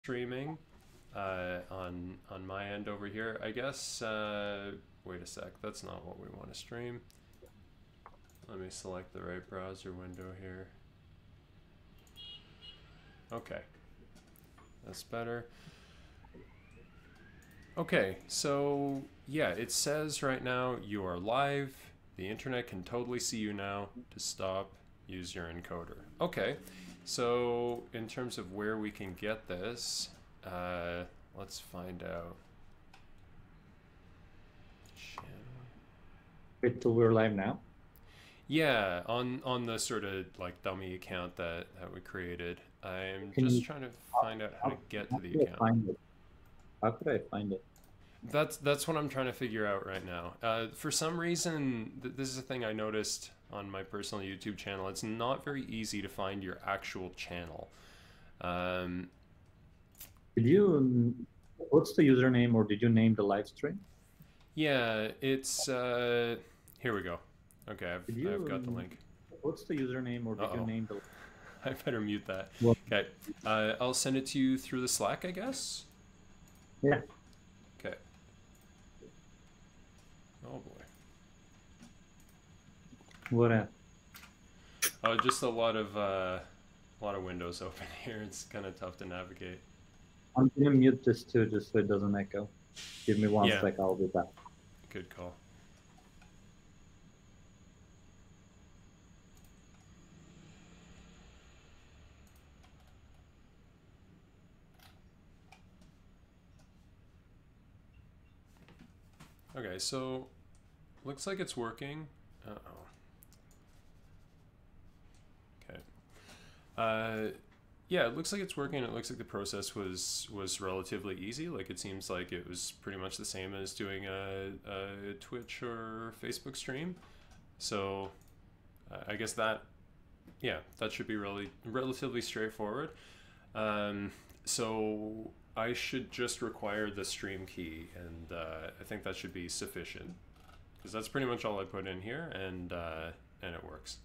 streaming on my end over here. I guess. Wait a sec. That's not what we want to stream. Let me select the right browser window here. Okay, that's better. Okay, so yeah, it says right now you are live. The internet can totally see you now. To stop, use your encoder. Okay, so in terms of where we can get this, let's find out. Channel. Wait till we're live now. Yeah, on the sort of like dummy account that we created. I'm Can just you? trying to How, find out how to how, get how to the could I account. find it? How could I find it? That's what I'm trying to figure out right now. For some reason, this is a thing I noticed on my personal YouTube channel. It's not very easy to find your actual channel. Um, Did you? What's the username, or did you name the live stream? yeah, it's here we go. Okay, Did I've you? got the link. What's the username, or Uh did you oh, name the? I better mute that. Well, Okay, I'll send it to you through the Slack, I guess. yeah. Okay. Oh boy. What? Oh, just a lot of windows open here. It's kind of tough to navigate. I'm gonna mute this too, just so it doesn't echo. Give me one Yeah, sec. I'll be back. good call. Okay, so looks like it's working. Uh-oh. Okay. Yeah, it looks like it's working. It looks like the process was relatively easy. Like it seems like it was pretty much the same as doing a Twitch or Facebook stream. So I guess that yeah, that should be really relatively straightforward. Um, so I should just require the stream key, and I think that should be sufficient because that's pretty much all I put in here, and it works.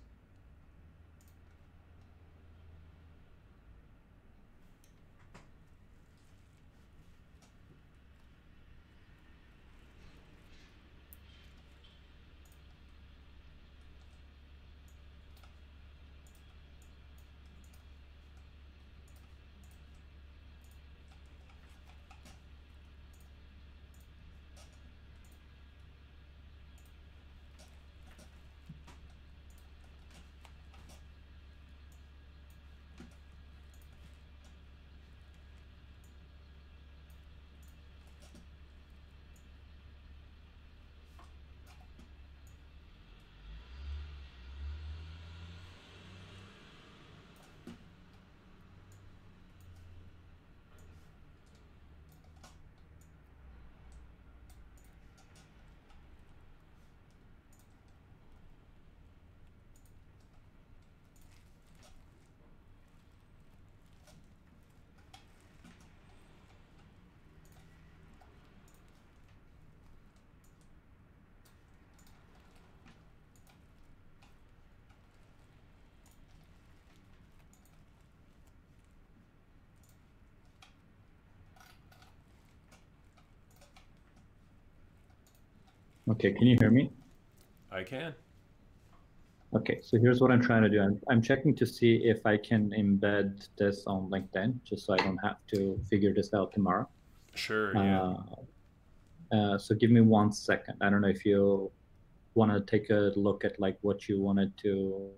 Okay. Can you hear me? I can. Okay. So here's what I'm trying to do. I'm checking to see if I can embed this on LinkedIn, just so I don't have to figure this out tomorrow. Sure. Yeah. Uh, so give me one second. I don't know if you want to take a look at like what you wanted to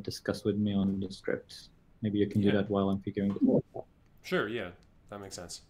discuss with me on the scripts. Maybe you can do Yeah. that while I'm figuring this out. Sure. Yeah. That makes sense.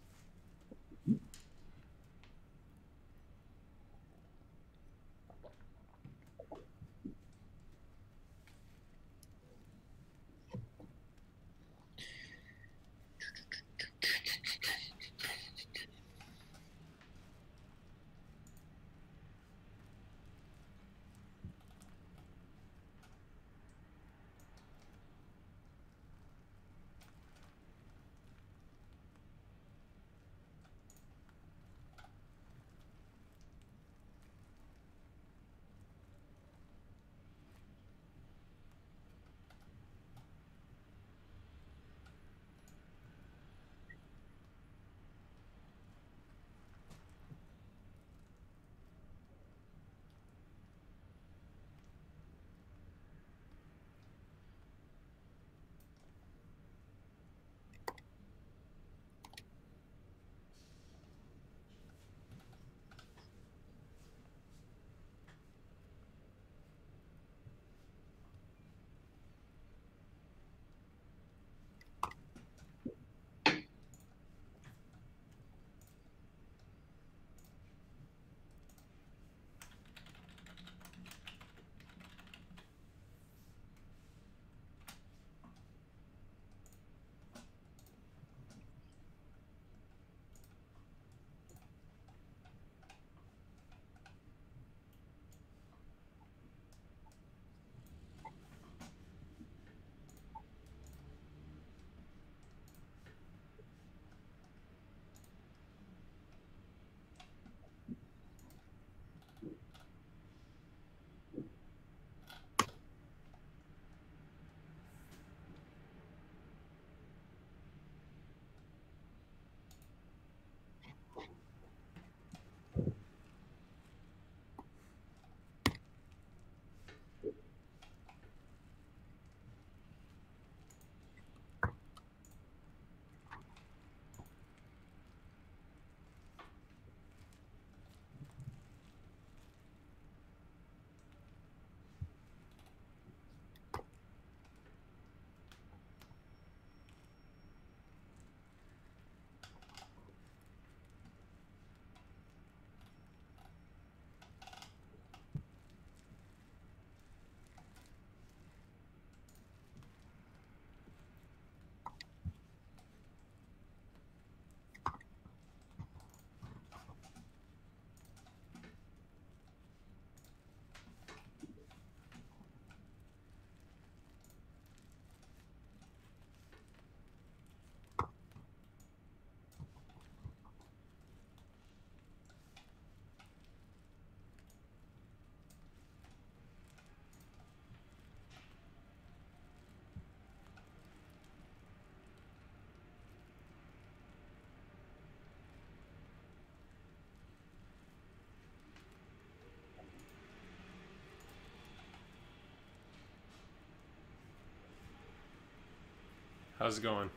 How's it going?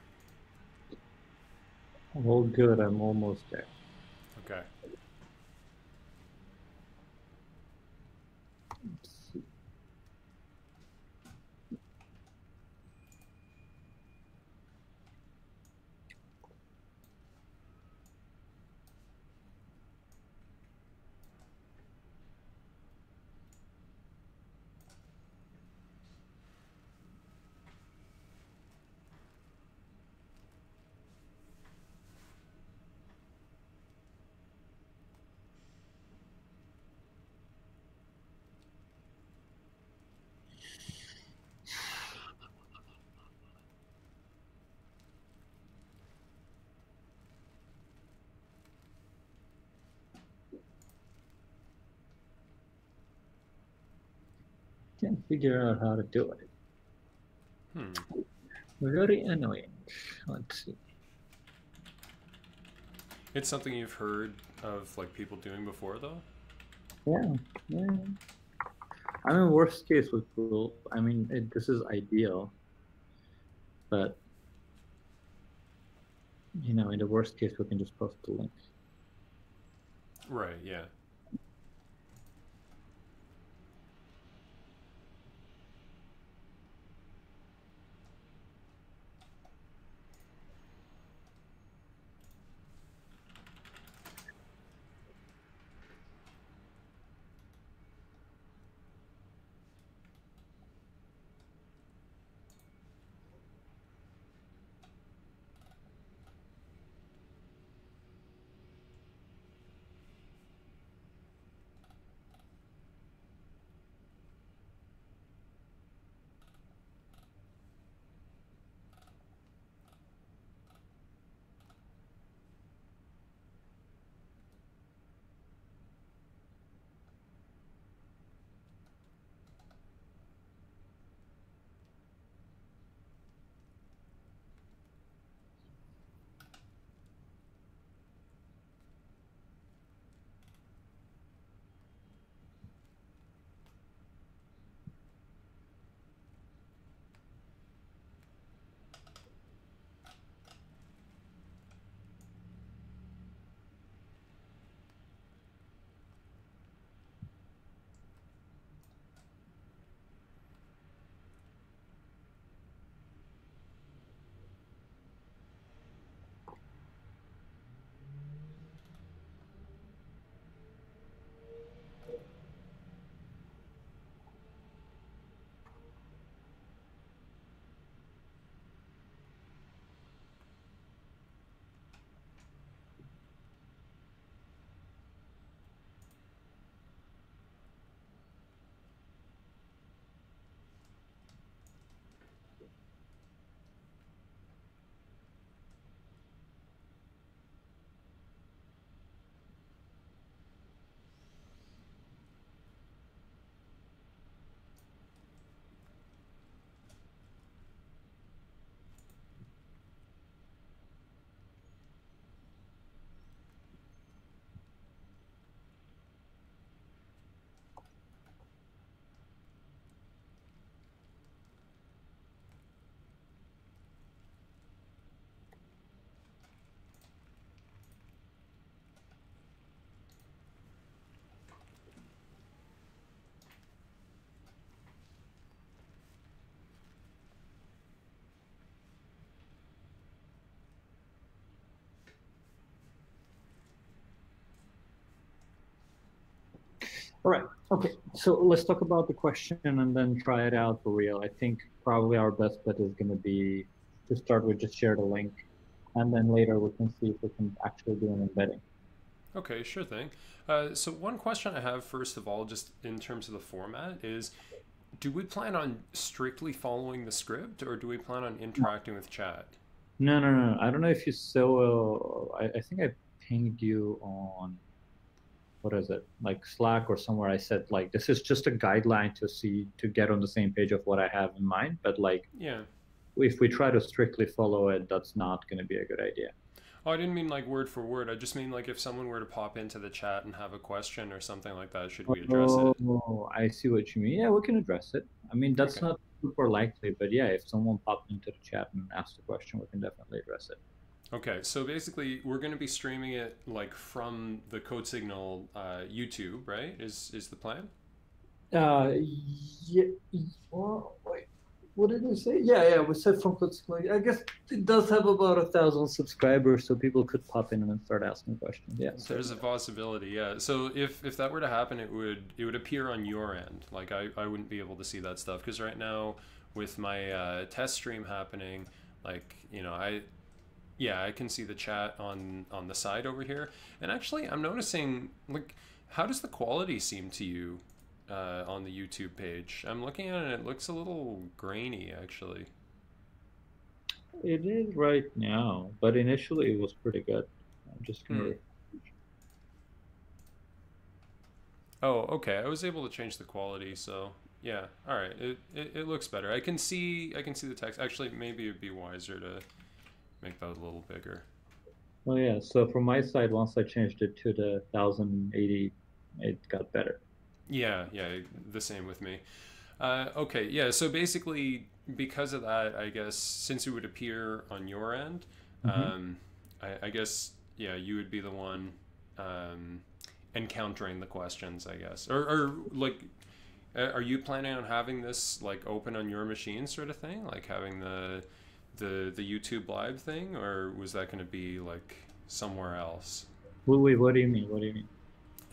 All good. I'm almost there. Okay. Let's see. Can't figure out how to do it. Hmm. Very annoying. Let's see. It's something you've heard of like people doing before, though. Yeah, yeah. I mean, worst case with Google, I mean, this is ideal, but in the worst case, we can just post the link. Right. Yeah. All right. Okay. So let's talk about the question and then try it out for real. I think probably our best bet is going to be to start with just share the link, and then later we can see if we can actually do an embedding. Okay. Sure thing. So one question I have, first of all, just in terms of the format, is do we plan on strictly following the script, or do we plan on interacting with chat? No, no, no. I don't know if you saw. I think I pinged you on what is it, like Slack or somewhere. I said like this is just a guideline to get on the same page of what I have in mind. But like Yeah. if we try to strictly follow it, that's not going to be a good idea. Oh, I didn't mean like word for word. I just mean like if someone were to pop into the chat and have a question or something like that, should we address it? Oh, I see what you mean. Yeah, we can address it. I mean, that's Okay. not super likely, but yeah, if someone popped into the chat and asked a question, we can definitely address it. Okay, so basically, we're going to be streaming it like from the Code Signal YouTube, right? Is the plan? Yeah. Well, wait, what did we say? Yeah, we said from Kutzman. I guess it does have about 1,000 subscribers, so people could pop in and start asking questions. Yeah, There's a possibility, yeah. So if that were to happen, it would appear on your end. Like I wouldn't be able to see that stuff because right now with my test stream happening, like I yeah, I can see the chat on the side over here. And actually, I'm noticing like how does the quality seem to you on the YouTube page? I'm looking at it and it looks a little grainy actually. it is right now, but initially it was pretty good. I'm just Hmm. gonna. Oh, okay. I was able to change the quality, so yeah. All right. It looks better. I can see the text. Actually, maybe it'd be wiser to make that a little bigger. Oh yeah, so from my side, once I changed it to the 1080, it got better. Yeah, yeah, the same with me. Okay, yeah. So basically, because of that, I guess since it would appear on your end, Hmm. I guess yeah, you would be the one um, encountering the questions, I guess, or like, are you planning on having this like open on your machine, sort of thing, like having the YouTube live thing, or was that going to be like somewhere else? Wait, what do you mean? What do you mean?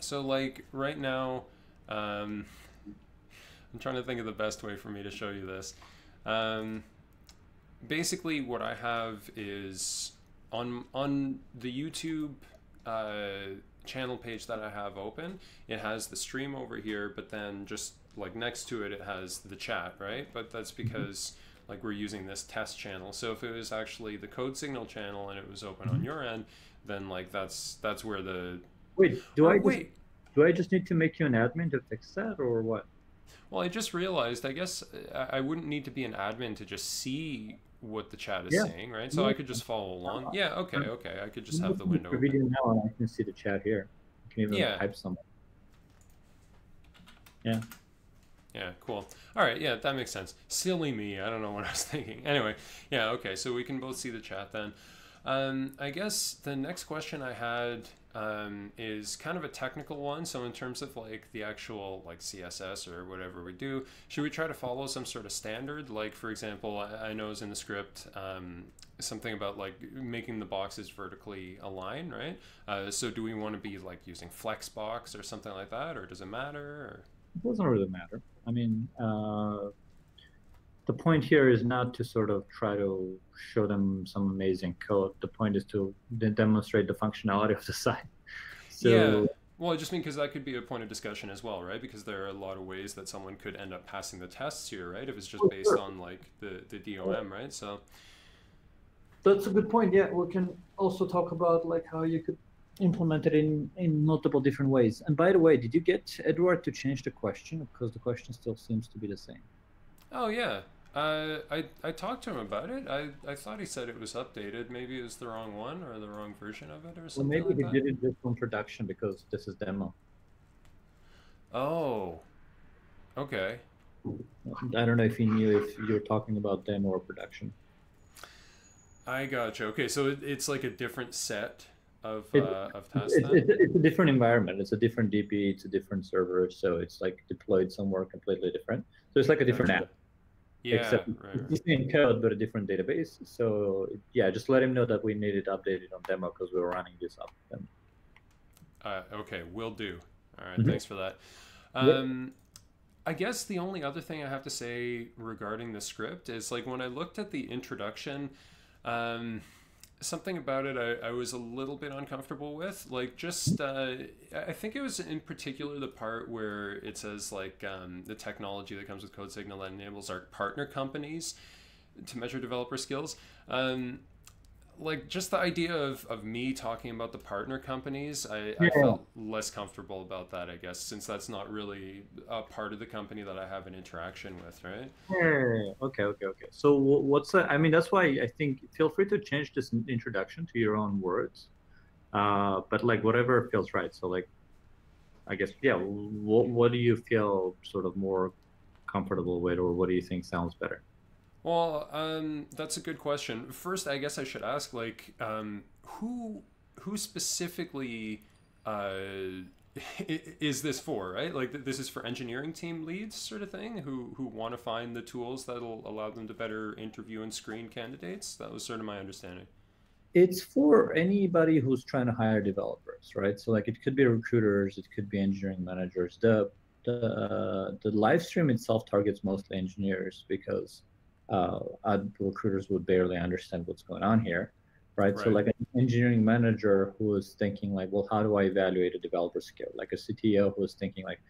So like right now, um, I'm trying to think of the best way for me to show you this. Um, Basically, what I have is on the YouTube channel page that I have open. It has the stream over here, but then just like next to it, it has the chat, right? But that's Mhm. because like we're using this test channel. So if it was actually the Code Signal channel and it was open on Mhm. your end, then like that's where the Wait, or wait. do I just need to make you an admin to fix that, or what? Well, I just realized, I guess I wouldn't need to be an admin to just see what the chat is Yeah. saying, right? So I No, could just follow along. Yeah, okay, I'm okay. I could just I'm have the looking at window your open. video now, and I can see the chat here. I can even Yeah, type something. Yeah. yeah, cool. All right, yeah, that makes sense. Silly me, I don't know what I was thinking. Anyway, yeah, okay, so we can both see the chat then. I guess the next question I had is kind of a technical one. So in terms of like the actual like CSS or whatever we do, should we try to follow some sort of standard? Like for example, I know is in the script something about like making the boxes vertically align, right? So do we want to be like using Flexbox or something like that, or does it matter? Or... It doesn't really matter. I mean, the point here is not to sort of try to show them some amazing code. The point is to demonstrate the functionality of the site. Yeah. So Well, I just mean because that could be a point of discussion as well, right? Because there are a lot of ways that someone could end up passing the tests here, right? If it's just oh, based sure. on like the DOM, right? So That's a good point. Yeah, we can also talk about like how you could implement it in multiple different ways. And by the way, did you get Edward to change the question? Because the question still seems to be the same. oh yeah, I talked to him about it. I thought he said it was updated. Maybe it was the wrong one or the wrong version of it or Well, something maybe like he that. did it just from production because this is demo. Oh, okay. I don't know if he knew if you're talking about demo or production. I gotcha. Okay, so it's like a different set It, of tests then. it's a different environment. It's a different DB. It's a different server. So it's like deployed somewhere completely different. So it's like a different Gotcha. app, Yeah. except Right. it's Right. the same code but a different database. So yeah, just let him know that we need it updated on demo because we were running this up. Okay, will do. All right, Mhm. thanks for that. Yep. Um, I guess the only other thing I have to say regarding the script is like when I looked at the introduction, um, something about it I was a little bit uncomfortable with. Like, just, I think it was in particular the part where it says like the technology that comes with CodeSignal that enables our partner companies to measure developer skills. Like just the idea of me talking about the partner companies, I Yeah. felt less comfortable about that, I guess, since that's not really a part of the company that I have an interaction with, right? Yeah. Okay. So what's that? I mean, that's why I think feel free to change this introduction to your own words. But like whatever feels right. So like, I guess, yeah. What do you feel sort of more comfortable with, or what do you think sounds better? Well, that's a good question. First, I guess I should ask, like, who specifically uh, is this for, right? Like, this is for engineering team leads, sort of thing, who want to find the tools that'll allow them to better interview and screen candidates. That was sort of my understanding. It's for anybody who's trying to hire developers, right? So like it could be recruiters, it could be engineering managers. The live stream itself targets mostly engineers because recruiters would barely understand what's going on here, right? So Right. like an engineering manager who is thinking like, well, how do I evaluate a developer skill? Like a CTO who is thinking like,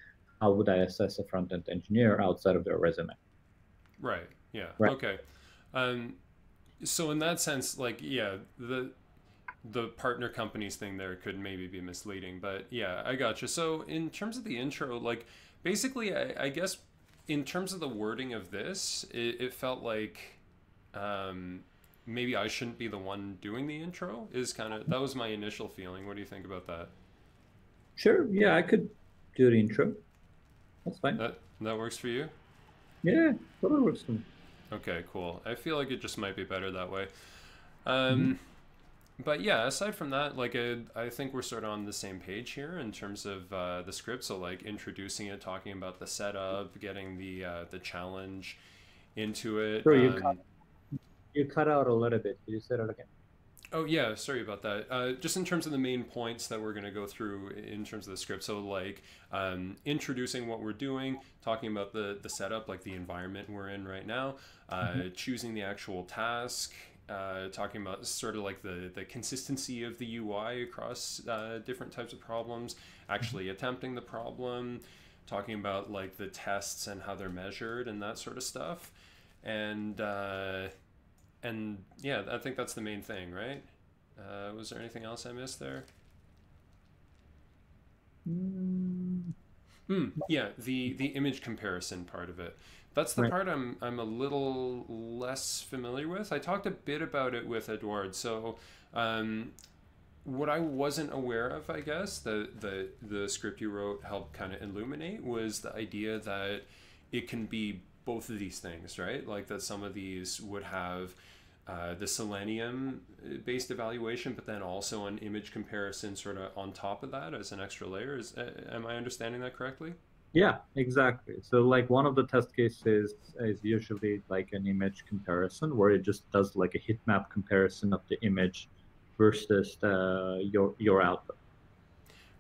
how would I assess a front-end engineer outside of their resume, Right. Yeah. right? Okay. Um, so in that sense, like, yeah, the partner companies thing there could maybe be misleading, but yeah, I gotcha. So in terms of the intro, like, basically, I guess in terms of the wording of this, it felt like um, maybe I shouldn't be the one doing the intro. Is kind of that was my initial feeling. What do you think about that? Sure, yeah, I could do the intro. That's fine. That works for you? Yeah, totally works for me. Okay, cool. I feel like it just might be better that way. Mhm. Um, but yeah, aside from that, like I think we're sort of on the same page here in terms of the script. So like introducing it, talking about the setup, getting the challenge into it. Sure, you cut out a little bit. Could you say that again? Oh yeah, sorry about that. Just in terms of the main points that we're going to go through in terms of the script. So like introducing what we're doing, talking about the setup, like the environment we're in right now, Mhm. choosing the actual task, talking about sort of like the consistency of the UI across different types of problems, actually attempting the problem, talking about like the tests and how they're measured and that sort of stuff, and yeah, I think that's the main thing, right? Was there anything else I missed there? Mm, Yeah, the image comparison part of it. That's the right. part I'm a little less familiar with. I talked a bit about it with Edward. So, um, what I wasn't aware of, I guess, the script you wrote helped kind of illuminate was the idea that it can be both of these things, right? Like that some of these would have the Selenium based evaluation, but then also an image comparison sort of on top of that as an extra layer. Am I understanding that correctly? Yeah, exactly. So like one of the test cases is usually like an image comparison where it just does like a heat map comparison of the image versus your output.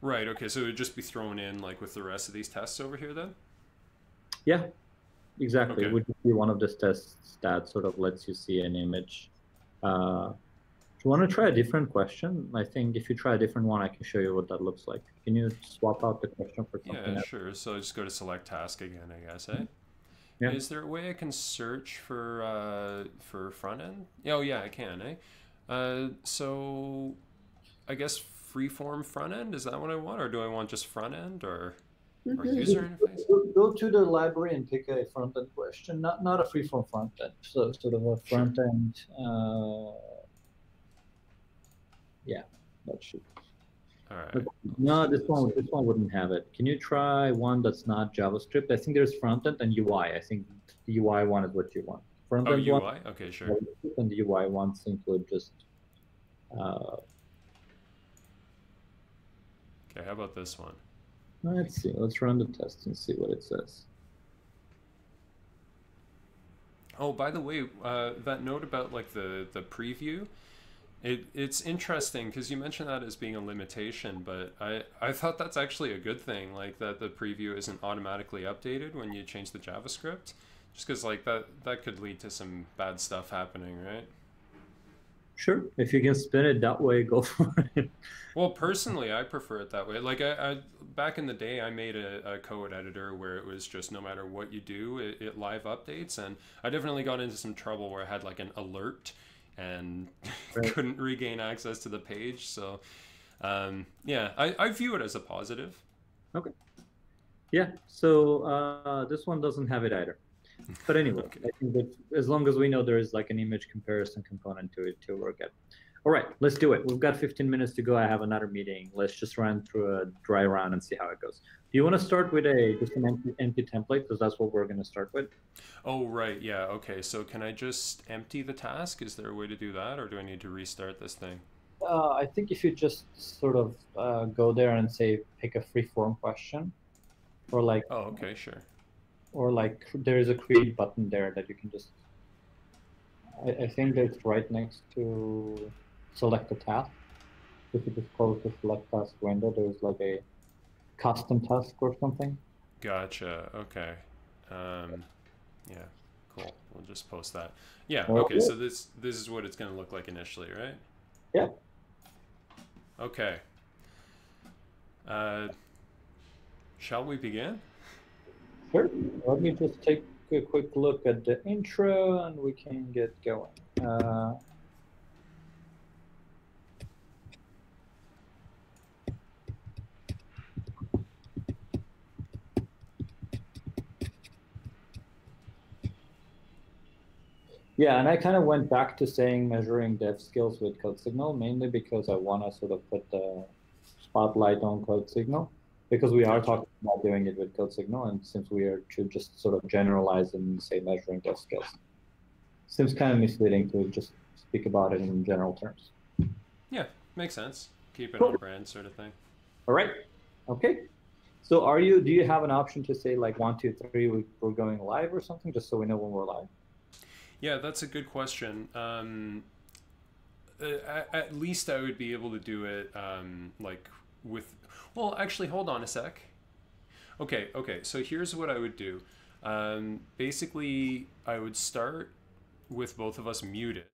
Right. Okay. So it would just be thrown in like with the rest of these tests over here then. Yeah, exactly. It Okay. would be one of these tests that sort of lets you see an image. If you want to try a different question, I think if you try a different one, I can show you what that looks like. Can you swap out the question for something Yeah. else? Sure. So I just go to select task again, I guess. Eh. Yeah. Is there a way I can search for front end? Oh yeah, I can. Eh. So I guess freeform front end, is that what I want, or do I want just front end or user interface? Go to the library and pick a front end question, not a free-form front end, so sort of a Sure. front end. Yeah, that should. All But right. Let's no, do this. this one wouldn't have it. Can you try one that's not JavaScript? I think there's front end and UI. I think the UI one is what you want. Front Oh, end one, UI. Okay, sure. JavaScript, and the UI one simply just. Uh, Okay, how about this one? let's see. Let's run the test and see what it says. Oh, by the way, that note about like the preview, it's interesting because you mentioned that as being a limitation, but I thought that's actually a good thing, like that the preview isn't automatically updated when you change the JavaScript, just because like that could lead to some bad stuff happening, right? Sure, if you can spin it that way, go for it. Well, personally, I prefer it that way. Like I back in the day, I made a code editor where it was just no matter what you do, it live updates, and I definitely got into some trouble where I had like an alert and Right. couldn't regain access to the page. So yeah, I view it as a positive. Okay. Yeah. So this one doesn't have it either. But anyway, Okay. I think that as long as we know there is like an image comparison component to it too, we're good. All right, let's do it. We've got 15 minutes to go. I have another meeting. Let's just run through a dry run and see how it goes. Do you want to start with just an empty template? Because that's what we're going to start with. Oh, right. Yeah. Okay. So can I just empty the task? Is there a way to do that, or do I need to restart this thing? I think if you just sort of go there and say, pick a free form question, or like, Oh, okay. Sure. or like there is a create button there that you can just, I think that's right next to select a task. If you just close the select task window, there's like a custom task or something. Gotcha. Okay. Yeah. Cool. We'll just post that. Yeah. Or, Okay. So this is what it's going to look like initially, right? yeah. Okay. Shall we begin? Sure. Let me just take a quick look at the intro and we can get going. Yeah, and I kind of went back to saying measuring dev skills with CodeSignal, mainly because I want to sort of put the spotlight on CodeSignal, because we are Gotcha. talking about doing it with CodeSignal, and since we are to just sort of generalize and say measuring dev skills, seems kind of misleading to just speak about it in general terms. Yeah. Makes sense. Keep it Cool. on brand, sort of thing. All right. Okay. So do you have an option to say like 1, 2, 3, we're going live or something, just so we know when we're live? Yeah, that's a good question. At least I would be able to do it like with. Well, actually, hold on a sec. Okay, okay. So here's what I would do. Basically, I would start with both of us muted.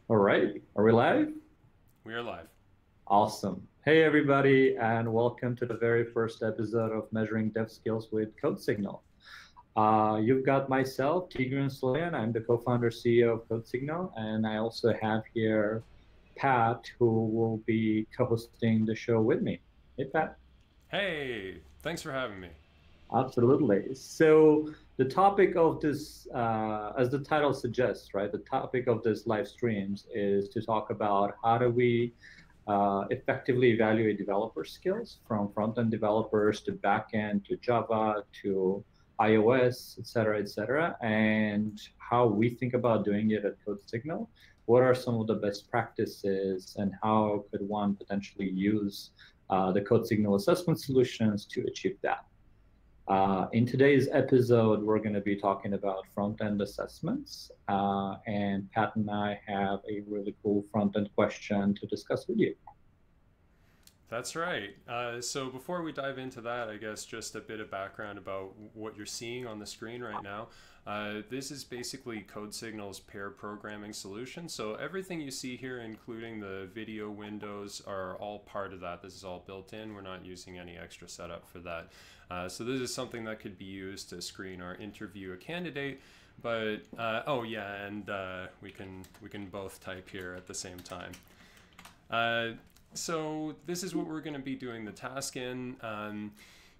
All right. Are we live? We are live. Awesome. Hey, everybody, and welcome to the very first episode of Measuring Dev Skills with CodeSignal. You've got myself, Tigran Slayan. I'm the co-founder CEO of CodeSignal, and I also have here Pat, who will be co-hosting the show with me. Hey, Pat. Hey, thanks for having me. Absolutely. So the topic of this, as the title suggests, right, the topic of this live streams is to talk about how do we effectively evaluate developer skills from front-end developers to back-end to Java to iOS, et cetera, and how we think about doing it at CodeSignal. What are some of the best practices and how could one potentially use the CodeSignal assessment solutions to achieve that? In today's episode, we're going to be talking about front-end assessments, and Pat and I have a really cool front-end question to discuss with you. That's right. So before we dive into that, I guess just a bit of background about what you're seeing on the screen right now. This is basically CodeSignal's pair programming solution. So everything you see here, including the video windows, are all part of that. This is all built in. We're not using any extra setup for that. So this is something that could be used to screen or interview a candidate. But oh yeah, and we can both type here at the same time. So this is what we're going to be doing the task in.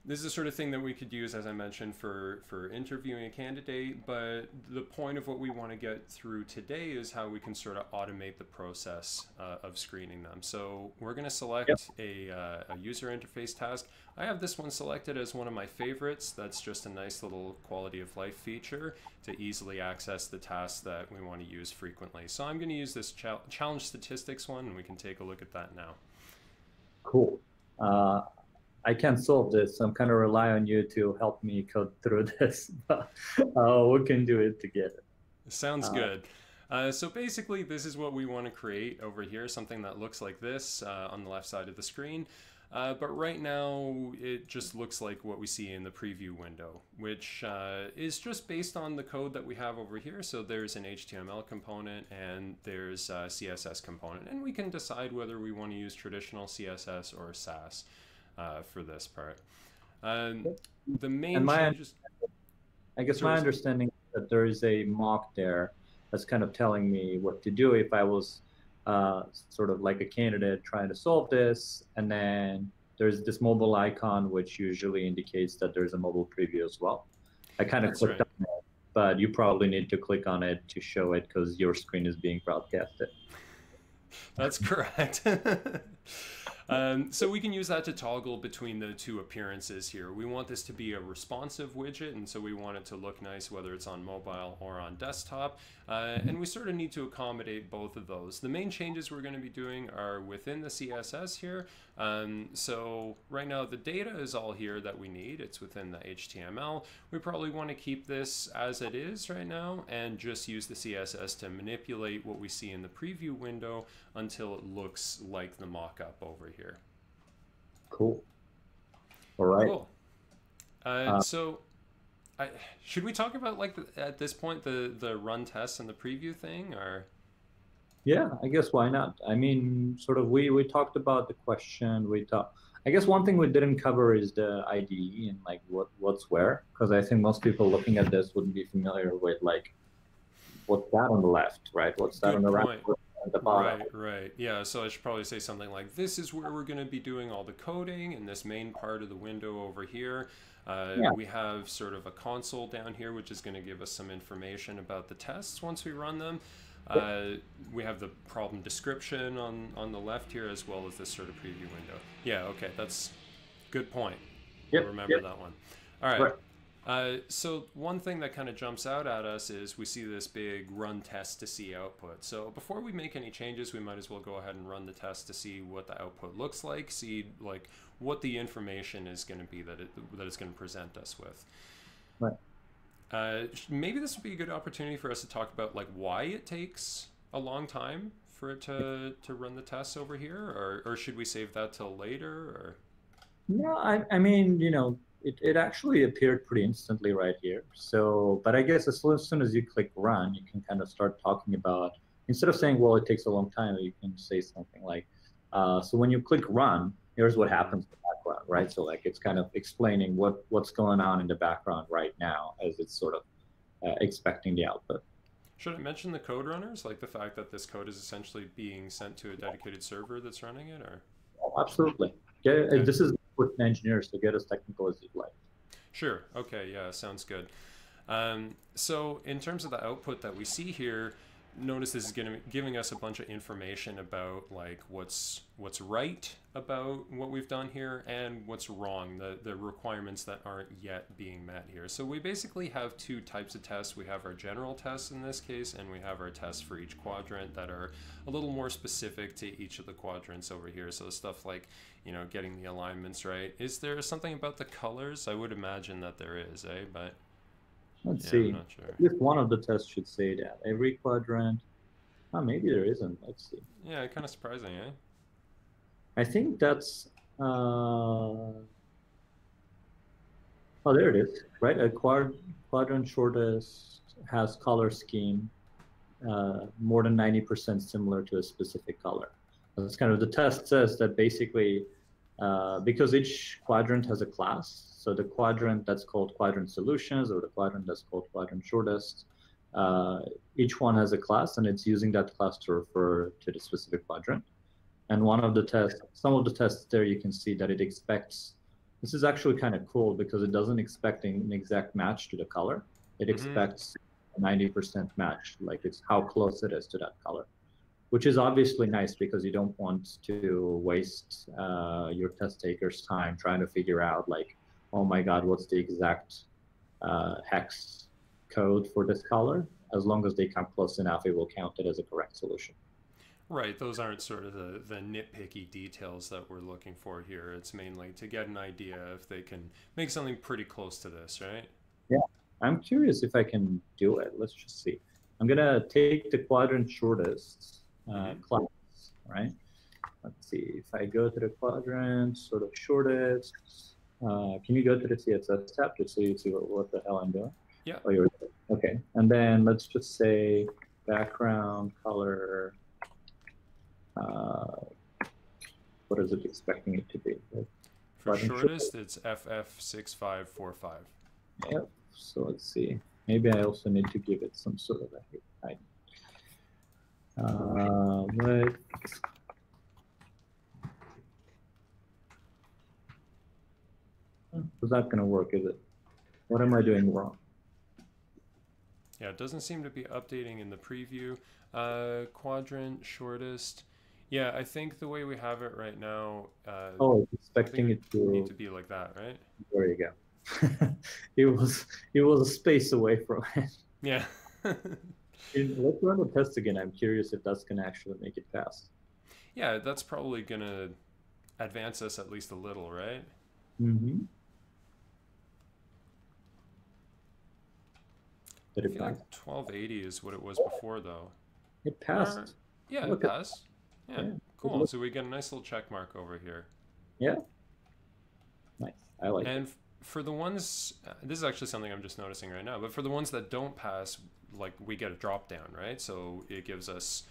this is the sort of thing that we could use, as I mentioned, for interviewing a candidate. But the point of what we want to get through today is how we can sort of automate the process of screening them. So we're going to select a user interface task. I have this one selected as one of my favorites. That's just a nice little quality of life feature to easily access the tasks that we want to use frequently. So I'm going to use this challenge statistics one, and we can take a look at that now. Cool. I can't solve this, so I'm kind of rely on you to help me code through this. We can do it together. Sounds good. So basically, this is what we want to create over here, something that looks like this on the left side of the screen. But right now, it just looks like what we see in the preview window, which is just based on the code that we have over here. So there's an HTML component and there's a CSS component. And we can decide whether we want to use traditional CSS or Sass for this part. The main changes... I guess my understanding is that there is a mock there that's kind of telling me what to do if I was sort of like a candidate trying to solve this, and then there's this mobile icon which usually indicates that there's a mobile preview as well. I kind of clicked on it, but you probably need to click on it to show it because your screen is being broadcasted. That's correct. So we can use that to toggle between the two appearances here. We want this to be a responsive widget, and so we want it to look nice whether it's on mobile or on desktop. And we sort of need to accommodate both of those. The main changes we're going to be doing are within the CSS here. So right now the data is all here that we need. It's within the HTML. We probably want to keep this as it is right now and just use the CSS to manipulate what we see in the preview window until it looks like the mock-up over here. Cool. All right. Cool. So should we talk about, like, at this point, the run tests and the preview thing, or? Yeah, I guess why not? I mean, sort of we talked about the question. I guess one thing we didn't cover is the IDE and like what's where, because I think most people looking at this wouldn't be familiar with like what's that on the left, right? What's that on the right? At the bottom. Right. Yeah, so I should probably say something like, this is where we're going to be doing all the coding in this main part of the window over here. We have sort of a console down here, which is going to give us some information about the tests once we run them. We have the problem description on the left here, as well as this sort of preview window. Yeah, okay, that's good point. I'll remember that one. All right. So one thing that kind of jumps out at us is we see this big run test to see output. So before we make any changes, we might as well go ahead and run the test to see what the output looks like, see like what the information is going to be that it's going to present us with. Maybe this would be a good opportunity for us to talk about like why it takes a long time for it to run the tests over here, or should we save that till later? Or no, I mean, you know, it actually appeared pretty instantly right here. So, but I guess as soon as you click run, you can kind of start talking about, instead of saying, well, it takes a long time, you can say something like, so when you click run, here's what happens in the background, right? So like it's kind of explaining what's going on in the background right now as it's sort of expecting the output. Should I mention the code runners, like the fact that this code is essentially being sent to a dedicated server that's running it, or? Oh, absolutely. This is with engineers, so get as technical as you'd like. Sure. Okay. Yeah. Sounds good. So in terms of the output that we see here, notice this is giving us a bunch of information about like what's right about what we've done here and what's wrong, the requirements that aren't yet being met here. So we basically have two types of tests. We have our general tests in this case, and we have our tests for each quadrant that are a little more specific to each of the quadrants over here. So stuff like, you know, getting the alignments right. Is there something about the colors? I would imagine that there is, but let's see. I'm not sure. At least one of the tests should say that. Every quadrant. Oh, maybe there isn't. Let's see. Yeah, kind of surprising, eh? I think that's... oh, there it is, right? A quadrant shortest has color scheme more than 90% similar to a specific color. That's kind of the test says that basically, because each quadrant has a class, so the quadrant that's called quadrant solutions or the quadrant that's called quadrant shortest, each one has a class and it's using that class to refer to the specific quadrant. And one of the tests, some of the tests there, you can see that it expects This is actually kind of cool because it doesn't expect an exact match to the color. It Mm-hmm. expects a 90% match, like it's how close it is to that color, which is obviously nice because you don't want to waste your test taker's time trying to figure out like, oh my God, what's the exact hex code for this color? As long as they come close enough, it will count it as a correct solution. Right, those aren't sort of the nitpicky details that we're looking for here. It's mainly to get an idea if they can make something pretty close to this, right? Yeah, I'm curious if I can do it. Let's just see. I'm gonna take the quadrant shortest Mm-hmm. class, right? Let's see. If I go to the quadrant sort of shortest, can you go to the CSS tab just so you see what the hell I'm doing? Yeah. Oh, you're okay. And then let's just say background color. Uh, what is it expecting it to be? For Quadrant shortest. shortest, it's FF6545. Yep. So let's see. Maybe I also need to give it some sort of a height. But is that going to work? Is it? What am I doing wrong? Yeah, it doesn't seem to be updating in the preview. Quadrant shortest. Yeah, I think the way we have it right now, Oh, it's I think expecting it it need to. to be like that, right? There you go. it was a space away from it. Yeah. Let's run the test again. I'm curious if that's going to actually make it pass. Yeah, that's probably gonna advance us at least a little, right? Mm-hmm. Did I it feel pass? like 1280 is what it was before, though. It Or, passed. yeah, it Look at passed. Yeah, yeah. It cool. looks So we get a nice little check mark over here. yeah. Nice. I like it. And for the ones, this is actually something I'm just noticing right now, but for the ones that don't pass, like we get a drop down, right? So it gives us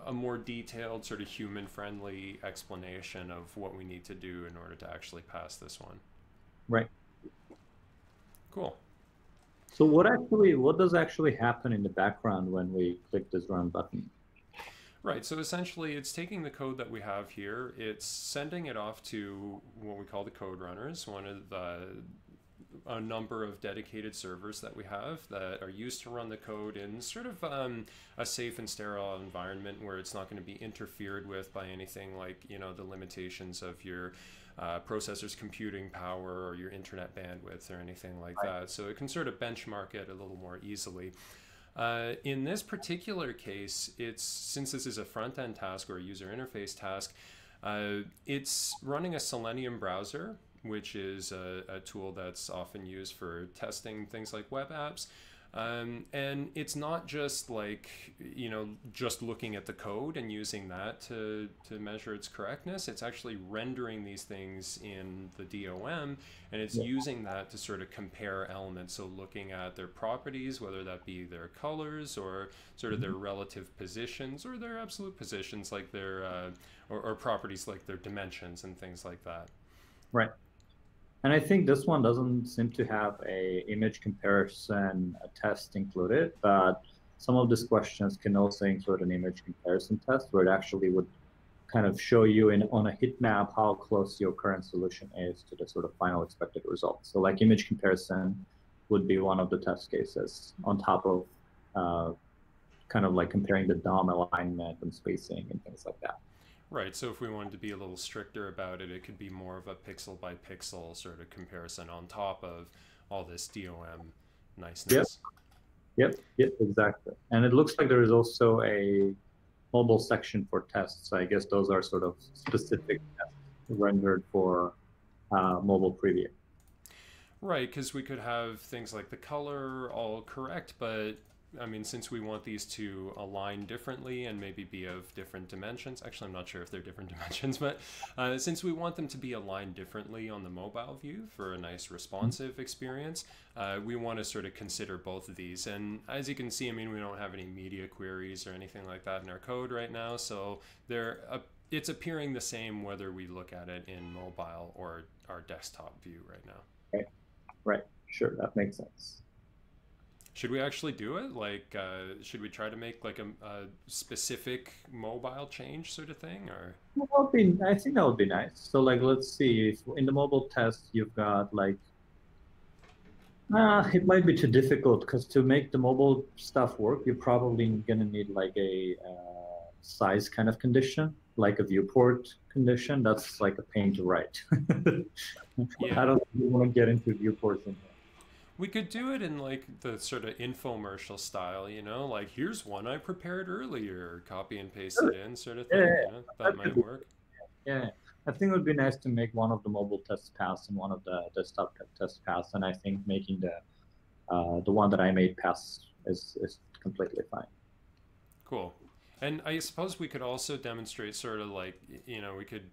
a more detailed, sort of human friendly explanation of what we need to do in order to actually pass this one. Right. Cool. So what does actually happen in the background when we click this run button? Right, so essentially it's taking the code that we have here, it's sending it off to what we call the code runners, one of the a number of dedicated servers that we have that are used to run the code in sort of a safe and sterile environment where it's not going to be interfered with by anything like, you know, the limitations of your processor's computing power or your internet bandwidth or anything like Right. that. So it can sort of benchmark it a little more easily. In this particular case, it's since this is a front end task or a user interface task, it's running a Selenium browser, which is a tool that's often used for testing things like web apps. And it's not just like, you know, just looking at the code and using that to measure its correctness. It's actually rendering these things in the DOM, and it's Yeah. using that to sort of compare elements. So looking at their properties, whether that be their colors or sort of their Mhm. relative positions or their absolute positions, like their or properties like their dimensions and things like that. Right. And I think this one doesn't seem to have a image comparison test included, but some of these questions can also include an image comparison test where it actually would kind of show you on a heat map how close your current solution is to the sort of final expected result. So like image comparison would be one of the test cases on top of uh, kind of like comparing the DOM alignment and spacing and things like that. Right, so if we wanted to be a little stricter about it, it could be more of a pixel by pixel sort of comparison on top of all this DOM Yep, niceness. yep, exactly. And it looks like there is also a mobile section for tests. So I guess those are sort of specific tests rendered for mobile preview. Right, because we could have things like the color all correct, but I mean, since we want these to align differently and maybe be of different dimensions, actually, I'm not sure if they're different dimensions, but since we want them to be aligned differently on the mobile view for a nice responsive experience, we want to sort of consider both of these. And as you can see, I mean, we don't have any media queries or anything like that in our code right now, so it's appearing the same whether we look at it in mobile or our desktop view right now. Right, right. Sure, that makes sense. Should we actually do it? Like, should we try to make like a specific mobile change sort of thing, or? I think that would be nice. So like, let's see, if in the mobile test you've got like, it might be too difficult because to make the mobile stuff work, you're probably gonna need like a size kind of condition, like a viewport condition. That's like a pain to write. Yeah. I don't really want to get into viewports in We could do it in like the sort of infomercial style, you know, like here's one I prepared earlier, copy and paste here. it in, sort of Yeah, yeah, thing. yeah. You know, that That could might be. work. Yeah, I think it would be nice to make one of the mobile tests pass and one of the desktop tests pass, and I think making the one that I made pass is completely fine. Cool. And I suppose we could also demonstrate sort of like, you know, we could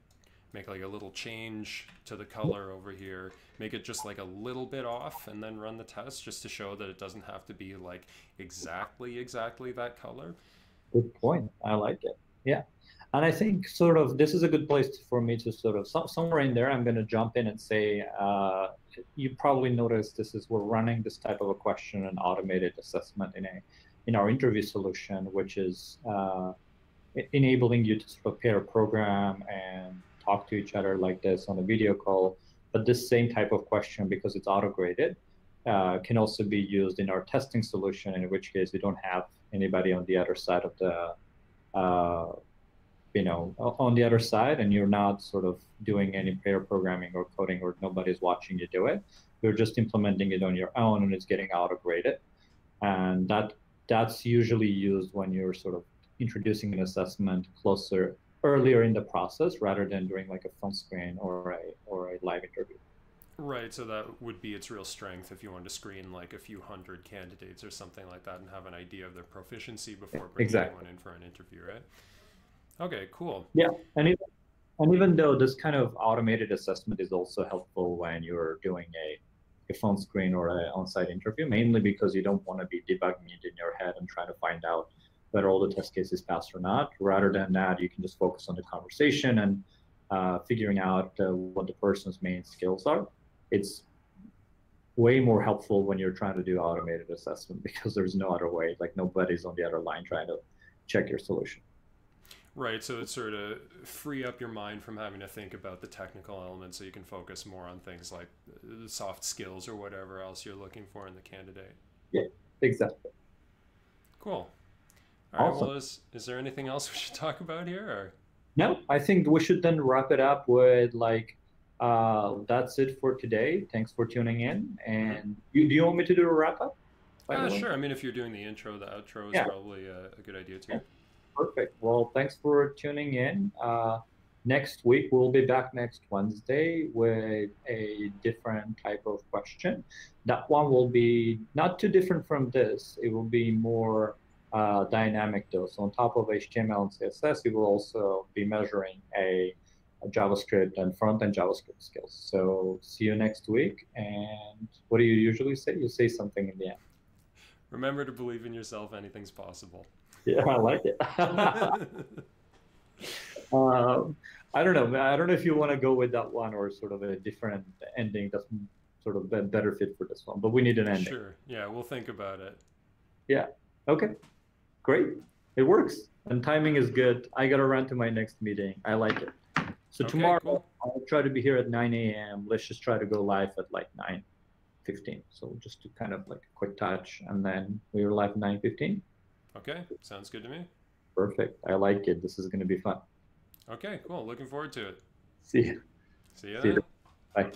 make like a little change to the color over here, make it just like a little bit off, and then run the test just to show that it doesn't have to be like exactly that color. Good point. I like it. Yeah. And I think sort of this is a good place for me to sort of somewhere in there, I'm going to jump in and say, you probably noticed this is we're running this type of a question and automated assessment in our interview solution, which is enabling you to sort of pair a program and talk to each other like this on a video call. But this same type of question, because it's auto-graded, can also be used in our testing solution, in which case we don't have anybody on the other side of the uh, on the other side, and you're not sort of doing any pair programming or coding, or nobody's watching you do it. You're just implementing it on your own, and it's getting auto-graded. And that's usually used when you're sort of introducing an assessment earlier in the process, rather than during like a phone screen or a live interview. Right, so that would be its real strength if you wanted to screen like a few hundred candidates or something like that and have an idea of their proficiency before bringing Exactly. anyone in for an interview, right? Okay, cool. Yeah, and even though this kind of automated assessment is also helpful when you're doing a phone screen or an on-site interview, mainly because you don't want to be debugging it in your head and trying to find out whether all the test cases passed or not. Rather than that, you can just focus on the conversation and figuring out what the person's main skills are. It's way more helpful when you're trying to do automated assessment because there's no other way. Like nobody's on the other line trying to check your solution. Right, so it's sort of free up your mind from having to think about the technical elements so you can focus more on things like the soft skills or whatever else you're looking for in the candidate. Yeah, exactly. Cool. All right, Awesome. well, is there anything else we should talk about here? Or? No, I think we should then wrap it up with like, that's it for today. Thanks for tuning in. Mm-hmm. And do you want me to do a wrap up, by the way? Sure. I mean, if you're doing the intro, the outro is Yeah, probably a good idea too. yeah, perfect. Well, thanks for tuning in. Next week, we'll be back next Wednesday with a different type of question. That one will be not too different from this. It will be more dynamic though. So on top of HTML and CSS, it will also be measuring a JavaScript and front-end JavaScript skills. So see you next week. And what do you usually say? You say something in the end. Remember to believe in yourself. Anything's possible. Yeah, I like it. Um, I don't know. I don't know if you want to go with that one or sort of a different ending that's sort of a better fit for this one, but we need an ending. Sure. Yeah, we'll think about it. Yeah. Okay. Great. It works. And timing is good. I got to run to my next meeting. I like it. So Okay, tomorrow cool. I'll try to be here at 9 a.m. Let's just try to go live at like 9:15. So just to kind of like a quick touch, and then we were live at 9:15. Okay, sounds good to me. Perfect. I like it. This is going to be fun. Okay, cool. Looking forward to it. See you. See ya See then. you. Bye.